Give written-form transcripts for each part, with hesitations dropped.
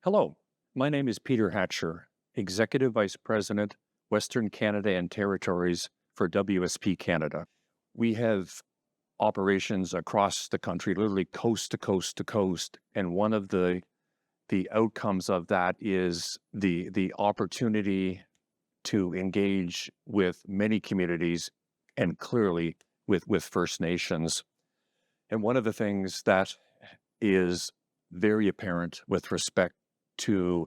Hello, my name is Peter Hatcher, Executive Vice President, Western Canada and Territories for WSP Canada. We have operations across the country, literally coast to coast to coast, and one of the outcomes of that is the opportunity to engage with many communities and clearly with First Nations. And one of the things that is very apparent with respect to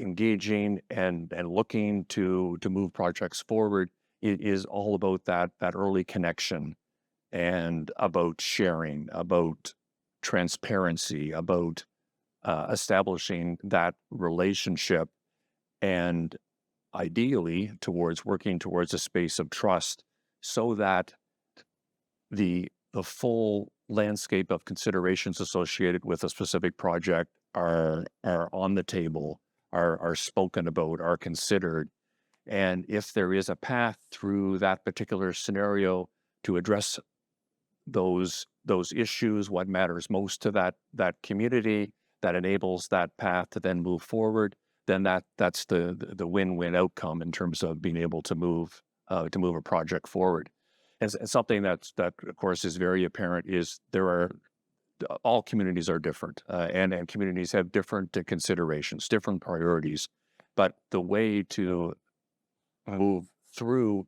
engaging and looking to move projects forward, it is all about that early connection and about sharing, about transparency, about establishing that relationship, and ideally towards working towards a space of trust, so that the full landscape of considerations associated with a specific project are on the table, are spoken about, are considered. And if there is a path through that particular scenario to address those issues, what matters most to that community, that enables that path to then move forward, then that's the win-win outcome in terms of being able to move a project forward. And something that of course is very apparent is there are all communities are different, and communities have different considerations, different priorities. But the way to move through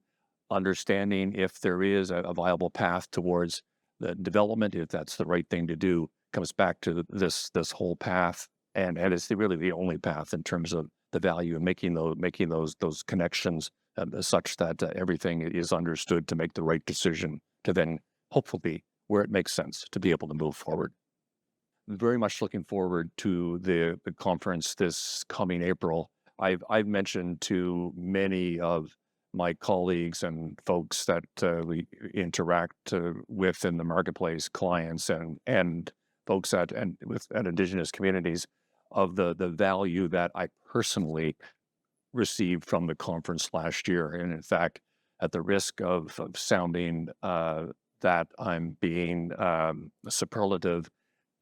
understanding if there is a viable path towards the development, if that's the right thing to do, comes back to this whole path, and it's really the only path in terms of the value of making those connections, such that everything is understood to make the right decision to then hopefully, where it makes sense, to be able to move forward. Very much looking forward to the conference this coming April. I've mentioned to many of my colleagues and folks that we interact with in the marketplace, clients and folks at Indigenous communities, of the value that I personally received from the conference last year. And in fact, at the risk of sounding that I'm being superlative,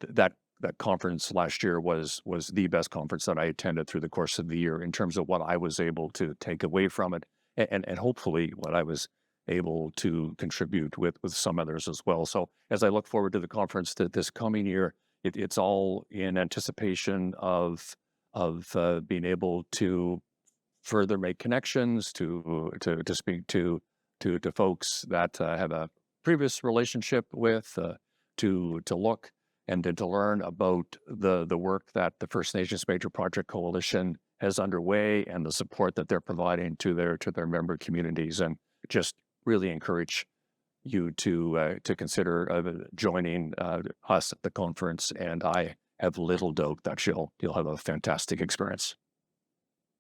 that conference last year was the best conference that I attended through the course of the year in terms of what I was able to take away from it, and hopefully what I was able to contribute with some others as well. So as I look forward to the conference this coming year, it's all in anticipation of being able to further make connections, to speak to folks that have a previous relationship with, to look and to learn about the work that the First Nations Major Project Coalition has underway and the support that they're providing to their member communities, and just really encourage you to consider joining us at the conference. And I have little doubt that you'll have a fantastic experience.